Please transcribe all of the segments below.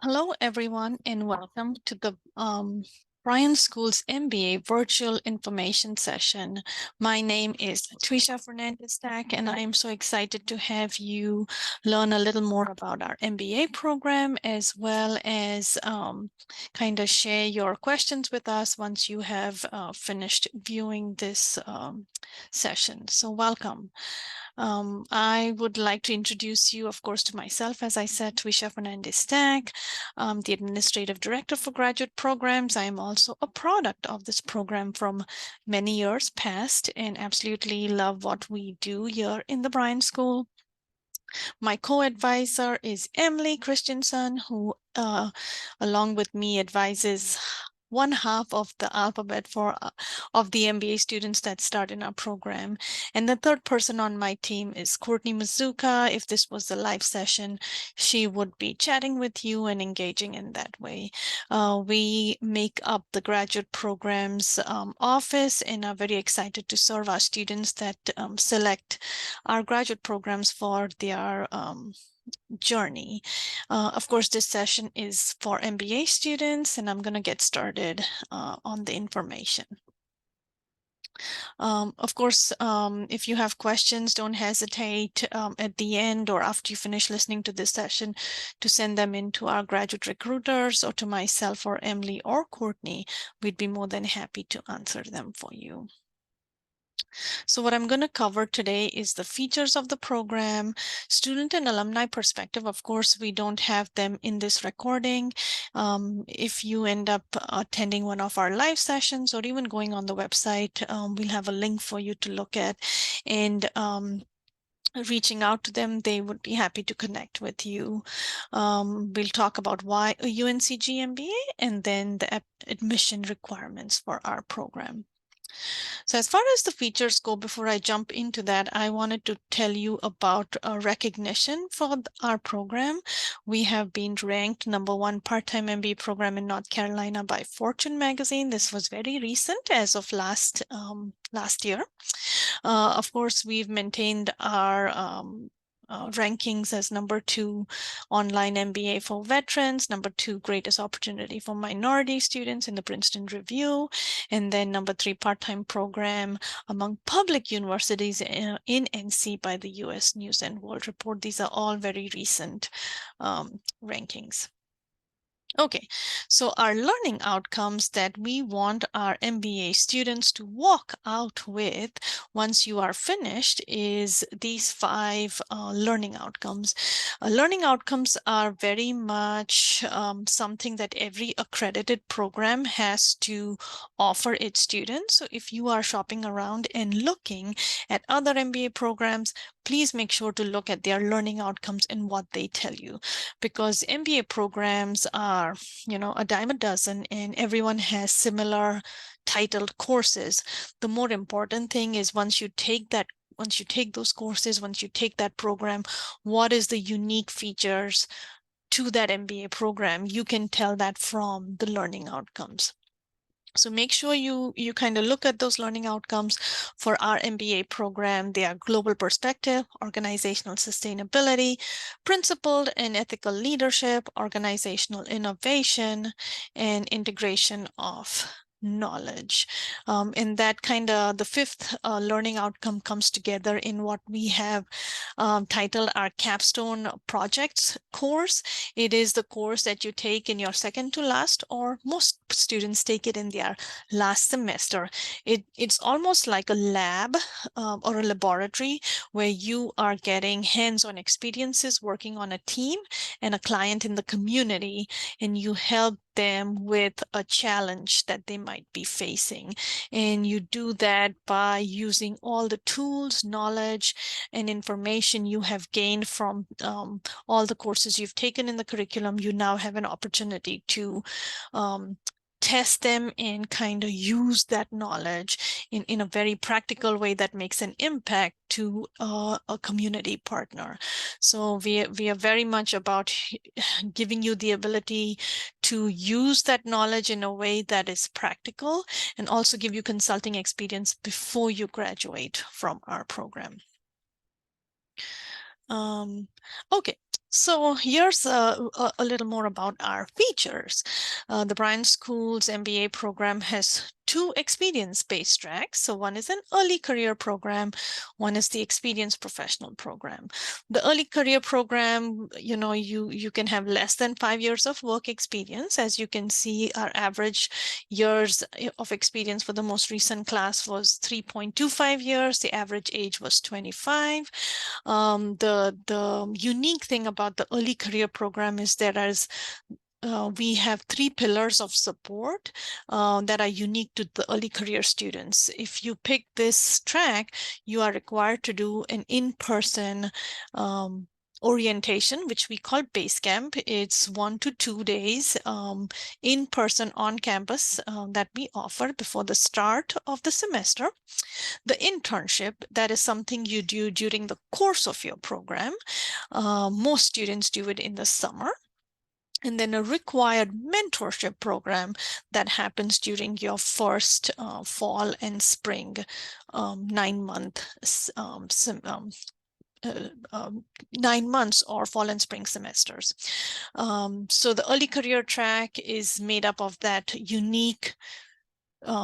Hello, everyone, and welcome to the Bryan School's MBA Virtual Information Session. My name is Tuisha Fernandes Stack, and I am so excited to have you learn a little more about our MBA program, as well as kind of share your questions with us once you have finished viewing this session. So welcome. I would like to introduce you, of course, to myself. As I said, Tuisha Fernandes Stack, the Administrative Director for Graduate Programs. I am also a product of this program from many years past and absolutely love what we do here in the Bryan School. My co-advisor is Emily Christensen, who along with me advises one half of the alphabet of the MBA students that start in our program. And the third person on my team is Courtney Mazuka. If this was a live session, she would be chatting with you and engaging in that way. We make up the graduate programs office and are very excited to serve our students that select our graduate programs for their journey. Of course, this session is for MBA students, and I'm going to get started on the information. Of course, if you have questions, don't hesitate at the end or after you finish listening to this session to send them in to our graduate recruiters or to myself or Emily or Courtney. We'd be more than happy to answer them for you. So what I'm going to cover today is the features of the program, student and alumni perspective. Of course, we don't have them in this recording. If you end up attending one of our live sessions or even going on the website, we'll have a link for you to look at. And reaching out to them, they would be happy to connect with you. We'll talk about why a UNCG MBA and then the admission requirements for our program. So as far as the features go, before I jump into that, I wanted to tell you about recognition for our program. We have been ranked #1 part-time MBA program in North Carolina by Fortune magazine. This was very recent, as of last year. Of course, we've maintained our rankings as #2 online MBA for veterans, #2 greatest opportunity for minority students in the Princeton Review, and then #3 part-time program among public universities in NC by the US News and World Report. These are all very recent rankings. Okay, so our learning outcomes that we want our MBA students to walk out with once you are finished is these 5 learning outcomes. Learning outcomes are very much something that every accredited program has to offer its students. So if you are shopping around and looking at other MBA programs, please make sure to look at their learning outcomes and what they tell you, because MBA programs are, a dime a dozen and everyone has similar titled courses. The more important thing is once you take those courses, once you take that program, what is the unique features to that MBA program? You can tell that from the learning outcomes. So make sure you kind of look at those learning outcomes for our MBA program. They are global perspective, organizational sustainability, principled and ethical leadership, organizational innovation, and integration of knowledge. And that kind of the 5th learning outcome comes together in what we have titled our capstone projects course. It is the course that you take in your second to last, or most students take it in their last semester. It's almost like a lab or a laboratory where you are getting hands-on experiences working on a team and a client in the community, and you help them with a challenge that they might be facing. And you do that by using all the tools, knowledge, and information you have gained from all the courses you've taken in the curriculum. You now have an opportunity to test them and kind of use that knowledge in a very practical way that makes an impact to a community partner. So we are very much about giving you the ability to use that knowledge in a way that is practical, and also give you consulting experience before you graduate from our program. Okay, So here's a little more about our features. The Bryan School's MBA program has two experience-based tracks. So one is an early career program, one is the experienced professional program. The early career program, you can have less than 5 years of work experience. As you can see, our average years of experience for the most recent class was 3.25 years. The average age was 25. The unique thing about the early career program is we have 3 pillars of support that are unique to the early career students. If you pick this track, you are required to do an in-person orientation, which we call base camp. It's 1 to 2 days in person on campus that we offer before the start of the semester. The internship, that is something you do during the course of your program. Most students do it in the summer. And then a required mentorship program that happens during your first fall and spring 9-month 9 months or fall and spring semesters. So the early career track is made up of that unique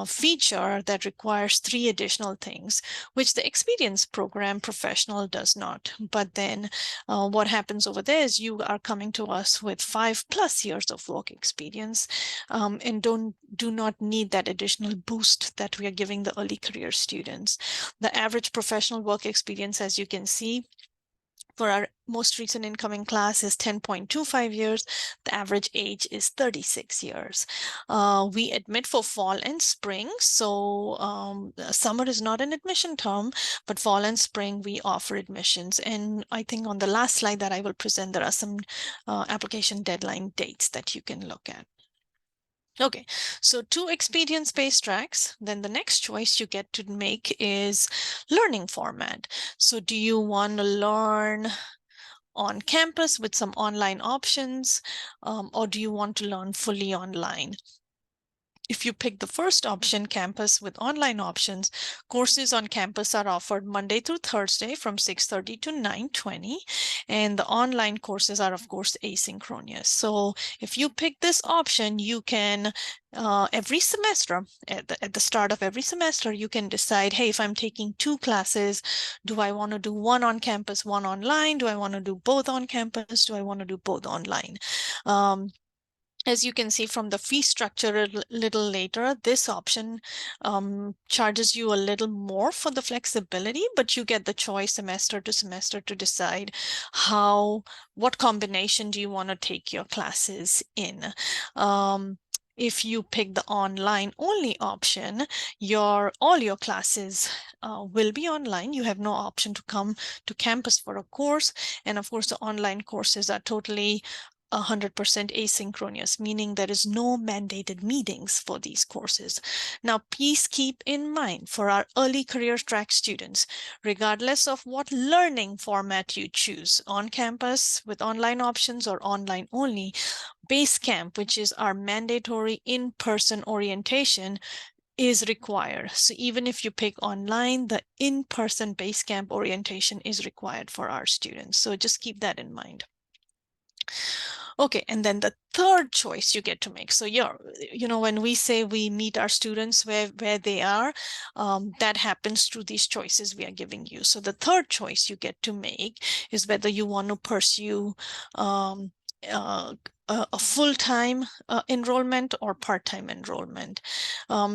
feature that requires 3 additional things, which the experience program professional does not. But then what happens over there is you are coming to us with 5+ years of work experience and do not need that additional boost that we are giving the early career students. The average professional work experience, as you can see, for our most recent incoming class is 10.25 years. The average age is 36 years. We admit for fall and spring. So summer is not an admission term, but fall and spring we offer admissions. And I think on the last slide that I will present, there are some application deadline dates that you can look at. Okay, so 2 experience-based tracks. Then the next choice you get to make is learning format. So do you want to learn on campus with some online options, or do you want to learn fully online? If you pick the first option, campus with online options, courses on campus are offered Monday through Thursday from 6:30 to 9:20. And the online courses are, of course, asynchronous. So if you pick this option, you can, every semester, at the start of every semester, you can decide, hey, if I'm taking 2 classes, do I want to do one on campus, one online? Do I want to do both on campus? Do I want to do both online? As you can see from the fee structure a little later, this option charges you a little more for the flexibility, but you get the choice semester to semester to decide what combination do you want to take your classes in. If you pick the online only option, all your classes will be online. You have no option to come to campus for a course. And of course, the online courses are totally 100% asynchronous, meaning there is no mandated meetings for these courses. Now, please keep in mind for our early career track students, regardless of what learning format you choose, on campus with online options or online only, base camp, which is our mandatory in-person orientation, is required. So even if you pick online, the in-person base camp orientation is required for our students. So just keep that in mind. Okay, and then the third choice you get to make. So when we say we meet our students where they are, that happens through these choices we are giving you. So the third choice you get to make is whether you want to pursue a full-time enrollment or part-time enrollment.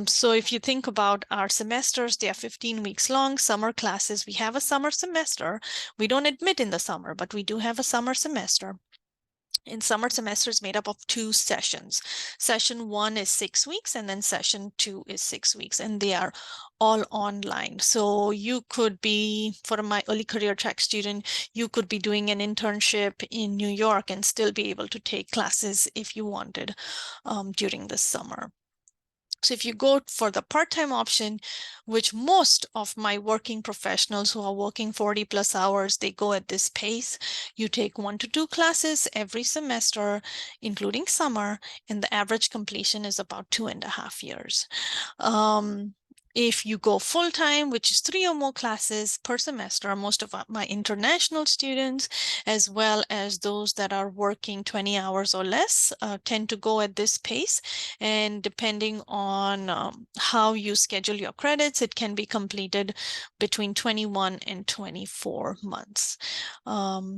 So if you think about our semesters, they are 15 weeks long. Summer classes, we have a summer semester. We don't admit in the summer, but we do have a summer semester. In summer semester is made up of 2 sessions. Session 1 is 6 weeks, and then session 2 is 6 weeks, and they are all online. So you could be, for my early career track student, you could be doing an internship in New York and still be able to take classes if you wanted during the summer. So if you go for the part-time option, which most of my working professionals who are working 40+ hours, they go at this pace. You take 1 to 2 classes every semester, including summer, and the average completion is about 2.5 years. If you go full-time, which is 3 or more classes per semester, most of my international students, as well as those that are working 20 hours or less, tend to go at this pace. And depending on how you schedule your credits, it can be completed between 21 and 24 months.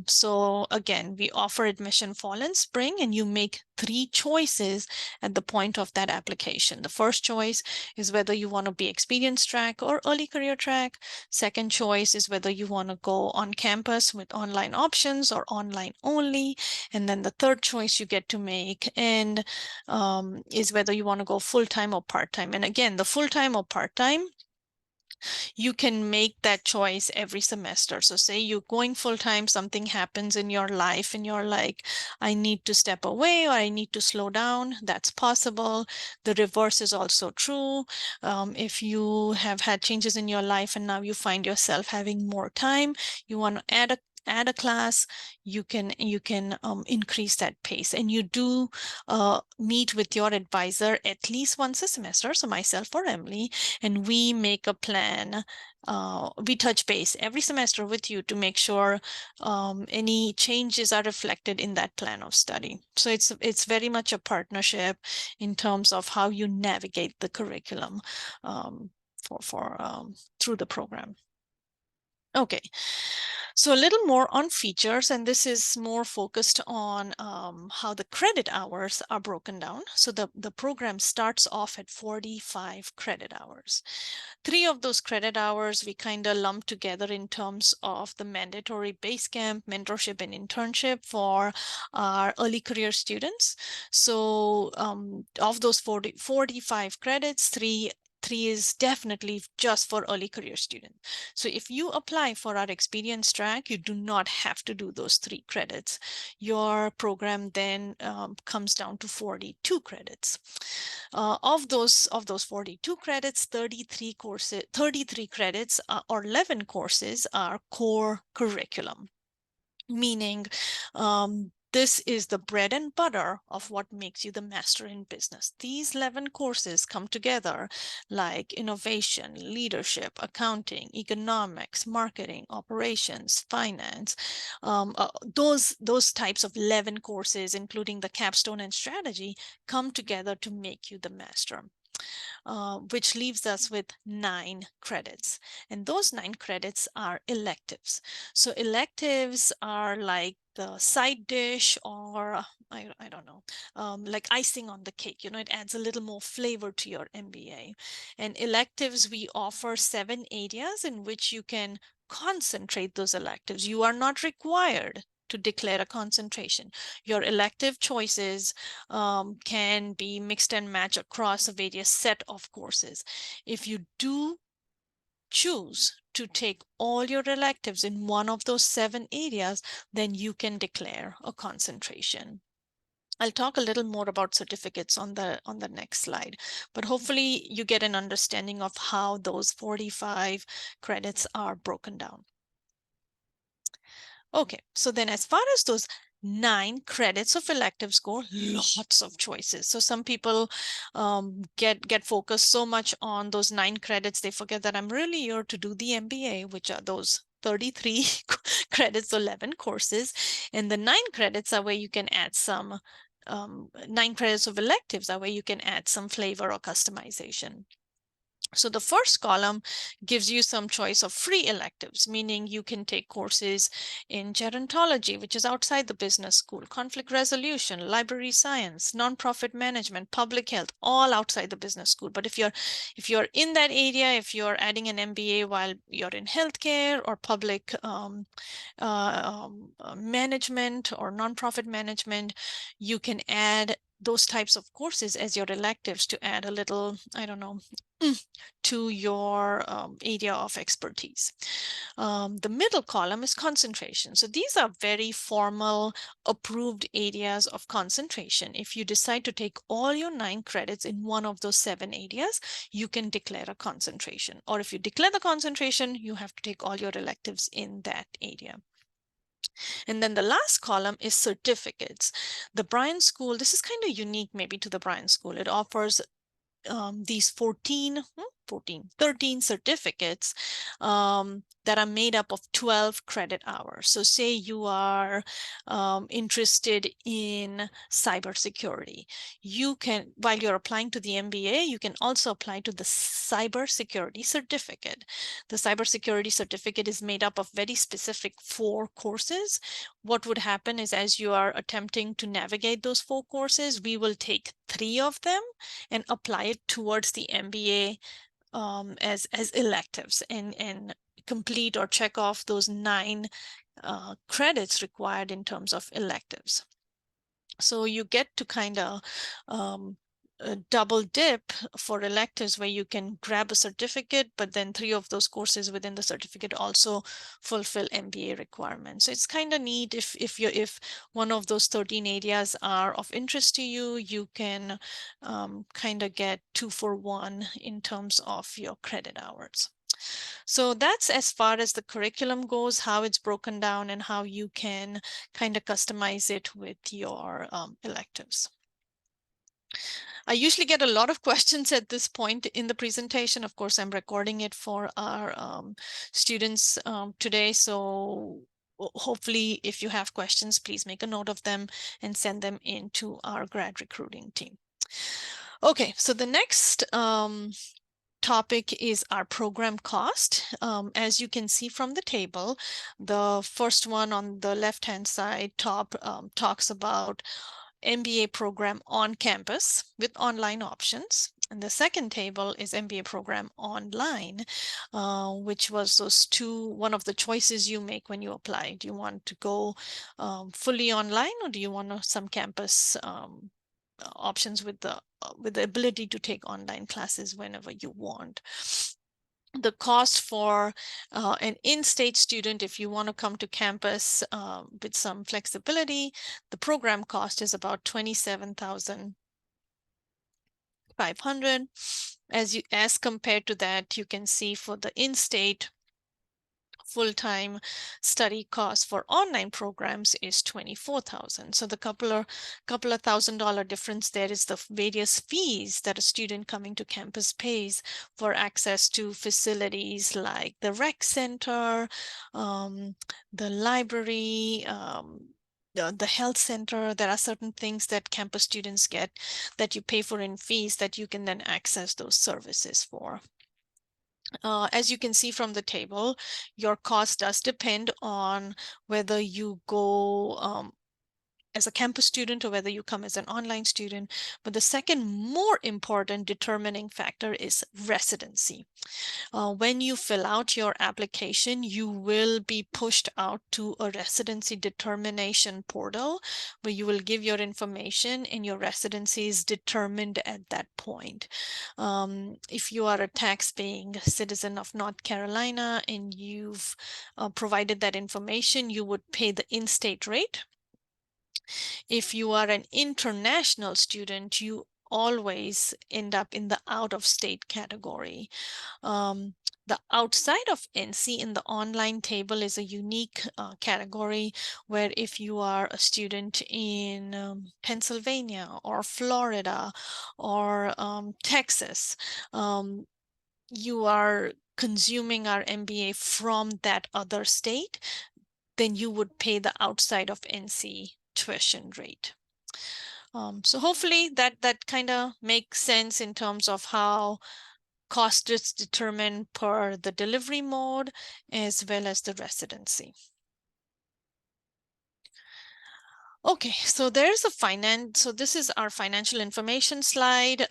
So again, we offer admission fall and spring, and you make 3 choices at the point of that application. The first choice is whether you want to be experienced track or early career track. Second choice is whether you want to go on campus with online options or online only. And then the third choice you get to make and is whether you want to go full-time or part-time. And again, the full-time or part-time, you can make that choice every semester. So say you're going full-time, something happens in your life and you're like, I need to step away or I need to slow down. That's possible. The reverse is also true. If you have had changes in your life and now you find yourself having more time, you want to add a class, you can increase that pace. And you do meet with your advisor at least once a semester, so myself or Emily, and we make a plan. We touch base every semester with you to make sure any changes are reflected in that plan of study. So it's very much a partnership in terms of how you navigate the curriculum through the program. Okay, so a little more on features, and this is more focused on how the credit hours are broken down. So the program starts off at 45 credit hours. 3 of those credit hours we kind of lump together in terms of the mandatory base camp, mentorship, and internship for our early career students. So of those 45 credits, three is definitely just for early career students. So if you apply for our experience track, you do not have to do those 3 credits. Your program then comes down to 42 credits. Of those 42 credits, 33 credits or 11 courses are core curriculum, meaning this is the bread and butter of what makes you the master in business. These 11 courses come together like innovation, leadership, accounting, economics, marketing, operations, finance. Those types of 11 courses, including the capstone and strategy, come together to make you the master. Which leaves us with 9 credits. And those 9 credits are electives. So electives are like the side dish, or I don't know, like icing on the cake. You know, it adds a little more flavor to your MBA. And electives, we offer 7 areas in which you can concentrate those electives. You are not required to declare a concentration. Your elective choices can be mixed and matched across a various set of courses. If you do choose to take all your electives in one of those 7 areas, then you can declare a concentration. I'll talk a little more about certificates on the next slide, but hopefully you get an understanding of how those 45 credits are broken down. Okay, so then as far as those 9 credits of electives go, lots of choices. So some people get focused so much on those 9 credits, they forget that I'm really here to do the MBA, which are those 33 credits, 11 courses. And the 9 credits are where you can add some, 9 credits of electives are where you can add some flavor or customization. So the first column gives you some choice of free electives, meaning you can take courses in gerontology, which is outside the business school, conflict resolution, library science, nonprofit management, public health, all outside the business school. But if you're in that area, if you're adding an MBA while you're in healthcare or public management or nonprofit management, you can add those types of courses as your electives to add a little, I don't know, to your area of expertise. The middle column is concentration. So these are very formal, approved areas of concentration. If you decide to take all your 9 credits in one of those 7 areas, you can declare a concentration. Or if you declare the concentration, you have to take all your electives in that area. And then the last column is certificates. The Bryan School, this is kind of unique maybe to the Bryan School. It offers these 14 13 certificates that are made up of 12 credit hours. So say you are interested in cybersecurity. You can, while you're applying to the MBA, you can also apply to the cybersecurity certificate. The cybersecurity certificate is made up of very specific 4 courses. What would happen is, as you are attempting to navigate those 4 courses, we will take 3 of them and apply it towards the MBA as electives, and complete or check off those 9 credits required in terms of electives. So you get to kind of double dip for electives, where you can grab a certificate, but then 3 of those courses within the certificate also fulfill MBA requirements. So it's kind of neat. If one of those 13 areas are of interest to you, you can kind of get 2 for 1 in terms of your credit hours. So that's as far as the curriculum goes, how it's broken down, and how you can kind of customize it with your electives. I usually get a lot of questions at this point in the presentation. Of course, I'm recording it for our students today. So hopefully, if you have questions, please make a note of them and send them into our grad recruiting team. Okay, so the next topic is our program cost. As you can see from the table, the first one on the left-hand side top talks about MBA program on campus with online options. And the second table is MBA program online, which was one of the choices you make when you apply. Do you want to go fully online, or do you want some campus options with the ability to take online classes whenever you want? The cost for an in-state student, if you want to come to campus with some flexibility, the program cost is about $27,500. As compared to that, you can see for the in-state full-time study cost for online programs is $24,000. So the couple of $1,000 difference there is the various fees that a student coming to campus pays for access to facilities like the rec center, the library, the health center. There are certain things that campus students get that you pay for in fees that you can then access those services for. As you can see from the table, your cost does depend on whether you go as a campus student or whether you come as an online student. But the second more important determining factor is residency. When you fill out your application, you will be pushed out to a residency determination portal where you will give your information and your residency is determined at that point. If you are a tax-paying citizen of North Carolina and you've provided that information, you would pay the in-state rate. If you are an international student, you always end up in the out-of-state category. The outside of NC in the online table is a unique category where if you are a student in Pennsylvania or Florida or Texas, you are consuming our MBA from that other state, then you would pay the outside of NC tuition rate. So hopefully that kind of makes sense in terms of how cost is determined per the delivery mode as well as the residency. Okay, so there's so this is our financial information slide.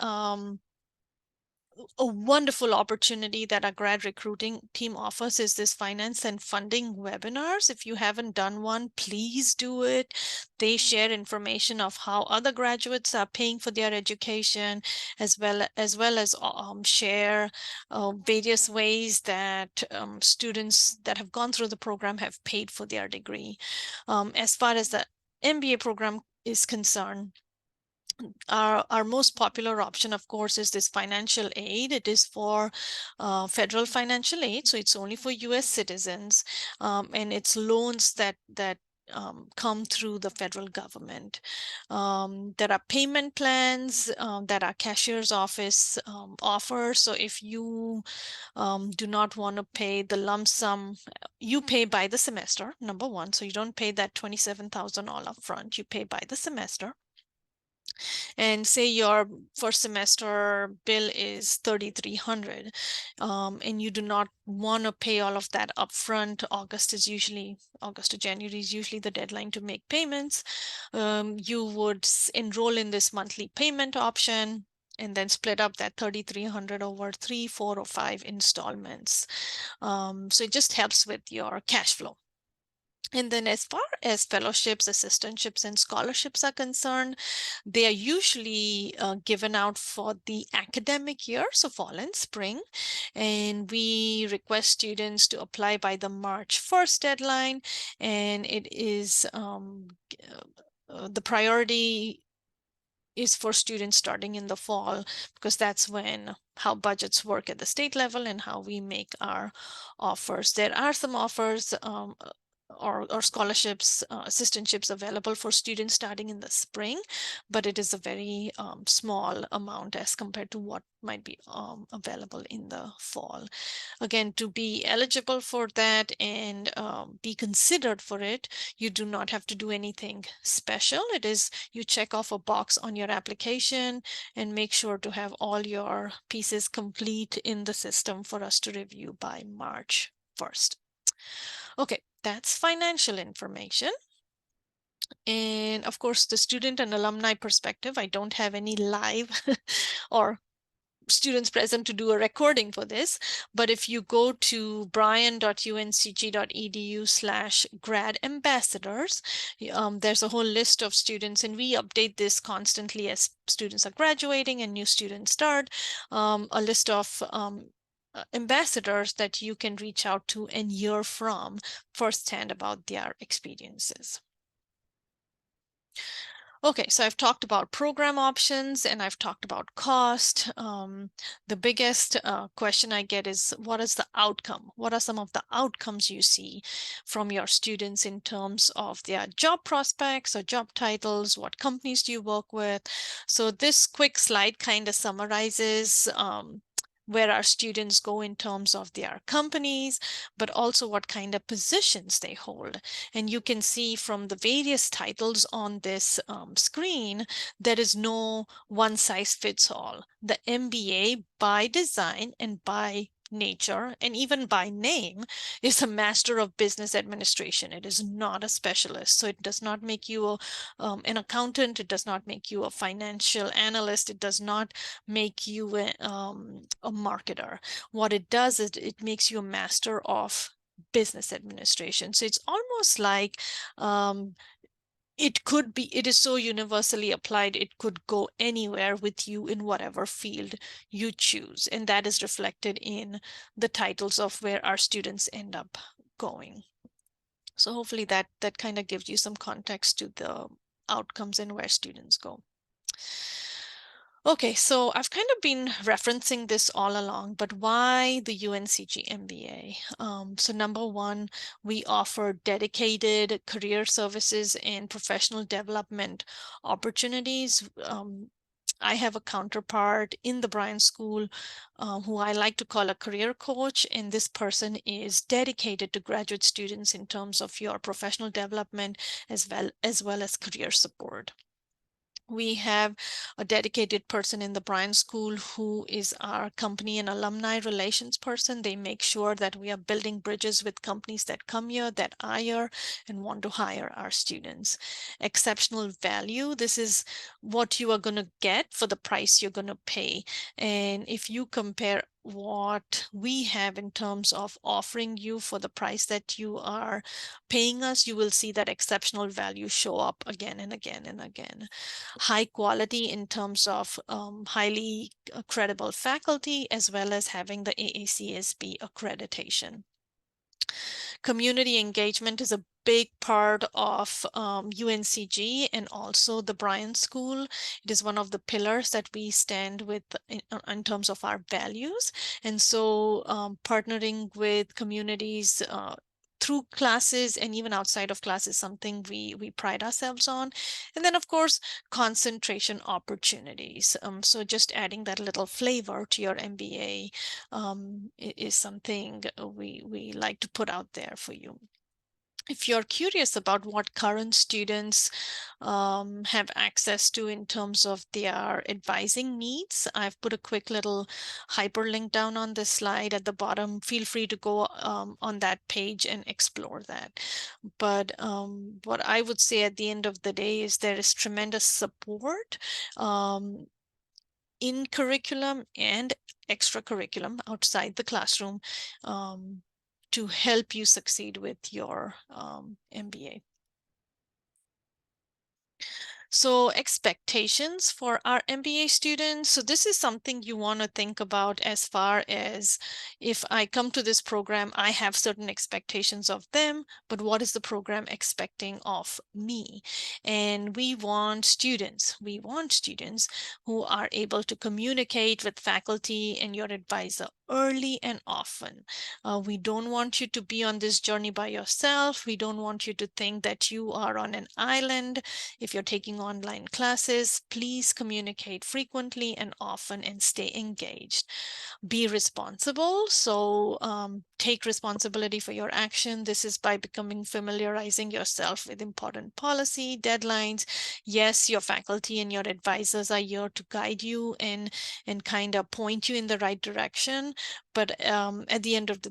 A wonderful opportunity that our grad recruiting team offers is this finance and funding webinars. If you haven't done one, please do it. They share information of how other graduates are paying for their education, as well as share various ways that students that have gone through the program have paid for their degree. As far as the MBA program is concerned, our most popular option, of course, is this financial aid. It is for federal financial aid, so it's only for U.S. citizens, and it's loans that come through the federal government. There are payment plans that our cashier's office offers. So if you do not want to pay the lump sum, you pay by the semester, number one. So you don't pay that $27,000 all up front. You pay by the semester. And say your first semester bill is $3,300, and you do not want to pay all of that upfront. August to January is usually the deadline to make payments. You would enroll in this monthly payment option and then split up that $3,300 over 3, 4, or 5 installments. So it just helps with your cash flow. And then as far as fellowships, assistantships, and scholarships are concerned, they are usually given out for the academic year, so fall and spring. And we request students to apply by the March 1st deadline. And it is the priority is for students starting in the fall, because that's when how budgets work at the state level and how we make our offers. There are some offers or scholarships, assistantships available for students starting in the spring, but it is a very small amount as compared to what might be available in the fall. Again, to be eligible for that and be considered for it, you do not have to do anything special. It is you check off a box on your application and make sure to have all your pieces complete in the system for us to review by March 1st. Okay, that's financial information. And of course, the student and alumni perspective, I don't have any live or students present to do a recording for this, but if you go to bryan.uncg.edu/grad ambassadors, there's a whole list of students, and we update this constantly as students are graduating and new students start, a list of ambassadors that you can reach out to and hear from firsthand about their experiences. Okay, so I've talked about program options and I've talked about cost. The biggest question I get is, what is the outcome? What are some of the outcomes you see from your students in terms of their job prospects or job titles? What companies do you work with? So this quick slide kind of summarizes where our students go in terms of their companies, but also what kind of positions they hold. And you can see from the various titles on this screen, there is no one size fits all. The MBA by design and by nature and even by name is a Master of Business Administration. It is not a specialist. So it does not make you an accountant. It does not make you a financial analyst. It does not make you a marketer. What it does is it makes you a Master of Business Administration. So it's almost like it is so universally applied, it could go anywhere with you in whatever field you choose. And that is reflected in the titles of where our students end up going. So hopefully that kind of gives you some context to the outcomes and where students go. Okay, so I've kind of been referencing this all along, but why the UNCG MBA? So number one, we offer dedicated career services and professional development opportunities. I have a counterpart in the Bryan School who I like to call a career coach, and this person is dedicated to graduate students in terms of your professional development as well as career support. We have a dedicated person in the Bryan School who is our company and alumni relations person. They make sure that we are building bridges with companies that come here, that hire, and want to hire our students. Exceptional value. This is what you are going to get for the price you're going to pay. And if you compare what we have in terms of offering you for the price that you are paying us, you will see that exceptional value show up again and again and again. High quality in terms of highly credible faculty, as well as having the AACSB accreditation. Community engagement is a big part of UNCG and also the Bryan School. It is one of the pillars that we stand with in terms of our values. And so partnering with communities through classes and even outside of classes, something we pride ourselves on. And then, of course, concentration opportunities. So just adding that little flavor to your MBA is something we like to put out there for you. If you're curious about what current students have access to in terms of their advising needs, I've put a quick little hyperlink down on this slide at the bottom. Feel free to go on that page and explore that. But what I would say at the end of the day is there is tremendous support in curriculum and extracurriculum outside the classroom to help you succeed with your MBA. So expectations for our MBA students. So this is something you want to think about as far as if I come to this program, I have certain expectations of them, but what is the program expecting of me? And we want students who are able to communicate with faculty and your advisor early and often. We don't want you to be on this journey by yourself. We don't want you to think that you are on an island. If you're taking online classes, please communicate frequently and often and stay engaged. Be responsible. So take responsibility for your action. This is by familiarizing yourself with important policy, deadlines. Yes, your faculty and your advisors are here to guide you and kind of point you in the right direction. But at the end of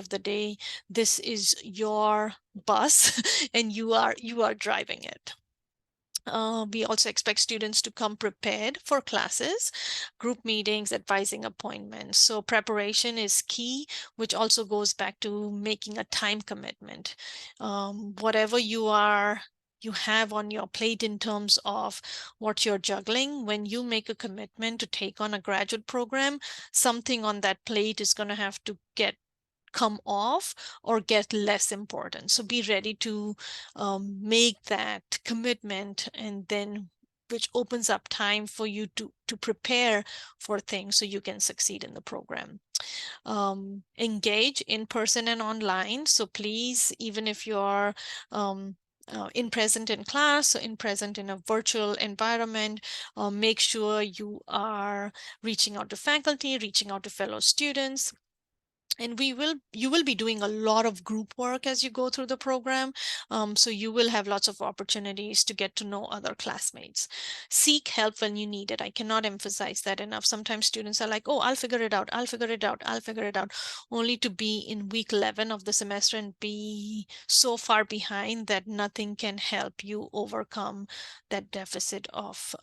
the day, this is your bus and you are driving it. We also expect students to come prepared for classes, group meetings, advising appointments. So preparation is key, which also goes back to making a time commitment. Whatever you have on your plate in terms of what you're juggling, when you make a commitment to take on a graduate program, something on that plate is going to have to come off or get less important. So be ready to make that commitment, and then which opens up time for you to prepare for things so you can succeed in the program. Engage in person and online. So please, even if you're in present in class or in present in a virtual environment, make sure you are reaching out to faculty, reaching out to fellow students. And you will be doing a lot of group work as you go through the program. So you will have lots of opportunities to get to know other classmates. Seek help when you need it. I cannot emphasize that enough. Sometimes students are like, oh, I'll figure it out, only to be in week 11 of the semester and be so far behind that nothing can help you overcome that deficit of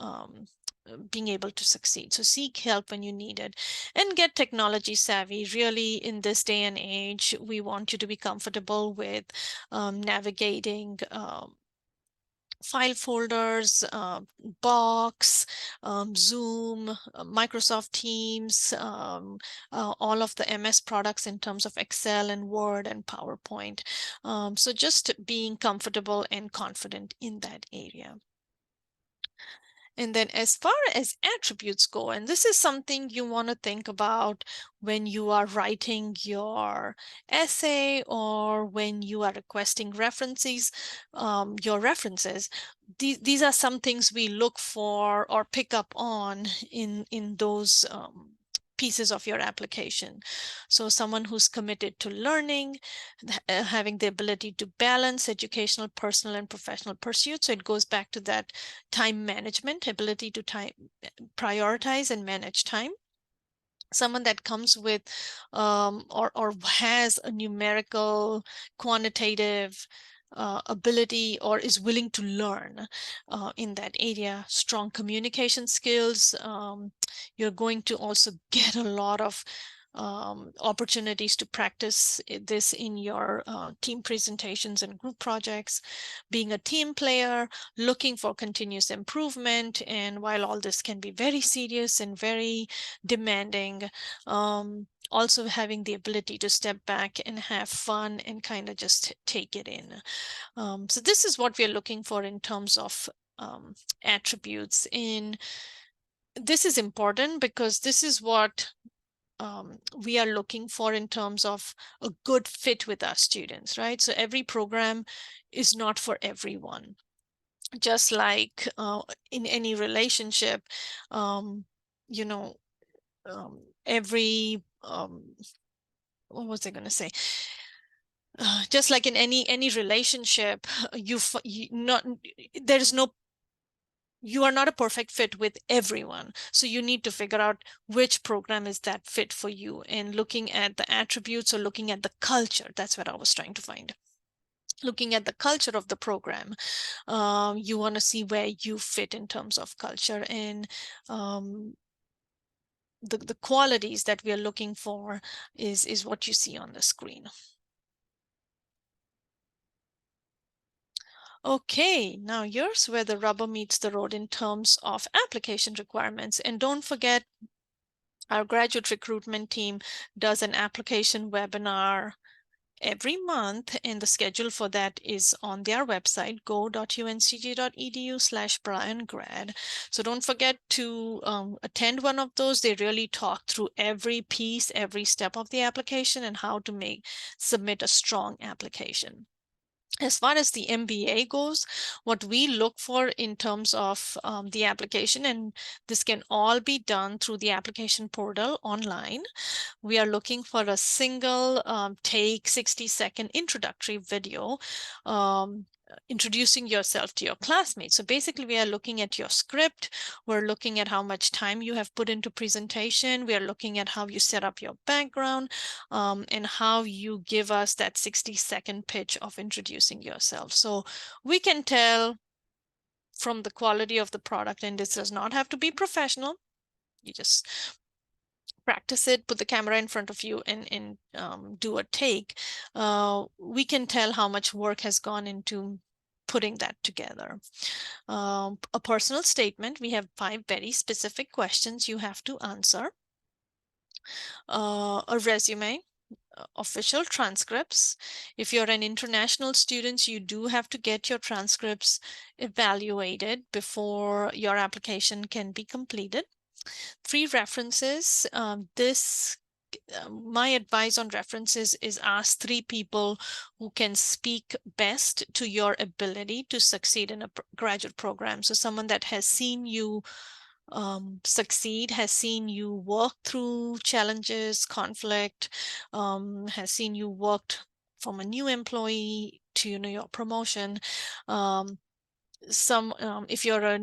being able to succeed. So seek help when you need it and get technology savvy. Really, in this day and age, we want you to be comfortable with navigating file folders, Box, Zoom, Microsoft Teams, all of the MS products in terms of Excel and Word and PowerPoint. So just being comfortable and confident in that area. And then as far as attributes go, and this is something you want to think about when you are writing your essay or when you are requesting references, your references. These are some things we look for or pick up on in those pieces of your application. So someone who's committed to learning, having the ability to balance educational, personal, and professional pursuits. So it goes back to that time management, ability to prioritize and manage time. Someone that comes with or has a numerical, quantitative ability or is willing to learn in that area. Strong communication skills. You're going to also get a lot of opportunities to practice this in your team presentations and group projects. Being a team player, looking for continuous improvement. And while all this can be very serious and very demanding, also having the ability to step back and have fun and kind of just take it in. So this is what we're looking for in terms of attributes. This is important because this is what we are looking for in terms of a good fit with our students, right? So every program is not for everyone. Just like in any relationship, you know, every what was I going to say? Just like in any relationship, you not there's no you are not a perfect fit with everyone. So you need to figure out which program is that fit for you, and looking at the attributes or looking at the culture. That's what I was trying to find. Looking at the culture of the program, you want to see where you fit in terms of culture, and the qualities that we are looking for is what you see on the screen. Okay, now here's where the rubber meets the road in terms of application requirements. And don't forget, our graduate recruitment team does an application webinar every month, and the schedule for that is on their website, go.uncg.edu/BryanGrad. So don't forget to attend one of those. They really talk through every piece, every step of the application, and how to submit a strong application. As far as the MBA goes, what we look for in terms of the application, and this can all be done through the application portal online, we are looking for a single take 60-second introductory video introducing yourself to your classmates. So basically, we are looking at your script. We're looking at how much time you have put into presentation. We are looking at how you set up your background and how you give us that 60-second pitch of introducing yourself. So we can tell from the quality of the product, and this does not have to be professional. You just practice it, put the camera in front of you, and do a take. We can tell how much work has gone into putting that together. A personal statement, we have 5 very specific questions you have to answer. A resume, official transcripts. If you're an international student, you do have to get your transcripts evaluated before your application can be completed. 3 references. My advice on references is ask 3 people who can speak best to your ability to succeed in a graduate program. So someone that has seen you succeed, has seen you work through challenges, conflict, has seen you worked from a new employee to your promotion. If you're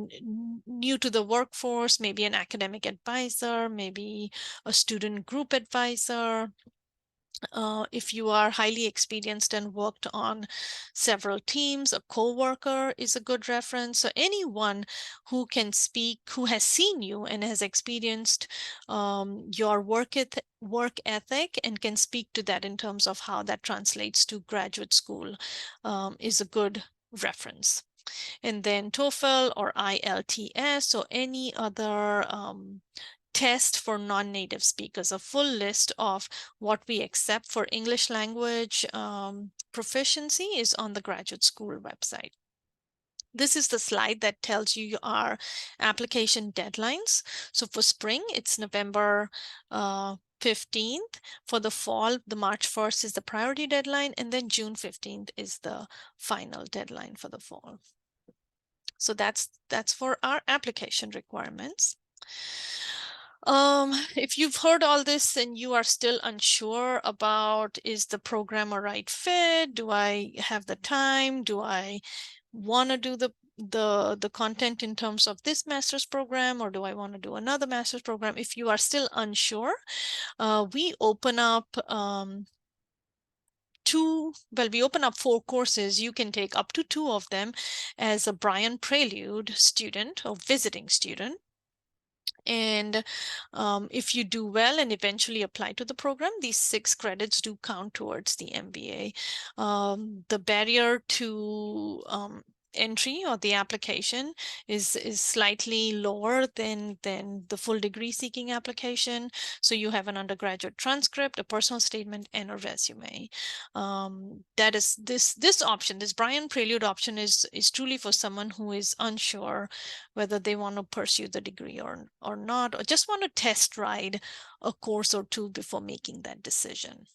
new to the workforce, maybe an academic advisor, maybe a student group advisor. If you are highly experienced and worked on several teams, a co-worker is a good reference. So anyone who can speak, who has seen you and has experienced your work ethic and can speak to that in terms of how that translates to graduate school is a good reference. And then TOEFL or IELTS or any other test for non-native speakers. A full list of what we accept for English language proficiency is on the graduate school website. This is the slide that tells you our application deadlines. So for spring, it's November 15th. For the fall, the March 1st is the priority deadline, and then June 15th is the final deadline for the fall. So that's for our application requirements. If you've heard all this and you are still unsure about, is the program a right fit? Do I have the time? Do I want to do the content in terms of this master's program, or do I want to do another master's program? If you are still unsure, we open up we open up 4 courses. You can take up to 2 of them as a Bryan Prelude student or visiting student. And if you do well and eventually apply to the program, these 6 credits do count towards the MBA. The barrier to entry or the application is slightly lower than the full degree seeking application. So you have an undergraduate transcript, a personal statement, and a resume. That is this option, this Bryan Prelude option is truly for someone who is unsure whether they want to pursue the degree or not, or just want to test ride a course or two before making that decision.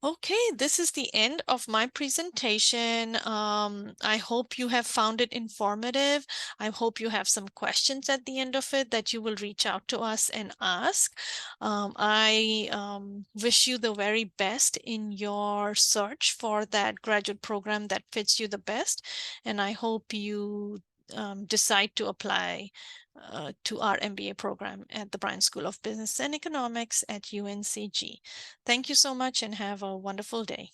Okay, this is the end of my presentation. I hope you have found it informative. I hope you have some questions at the end of it that you will reach out to us and ask. I wish you the very best in your search for that graduate program that fits you the best. And I hope you decide to apply to our MBA program at the Bryan School of Business and Economics at UNCG. Thank you so much and have a wonderful day.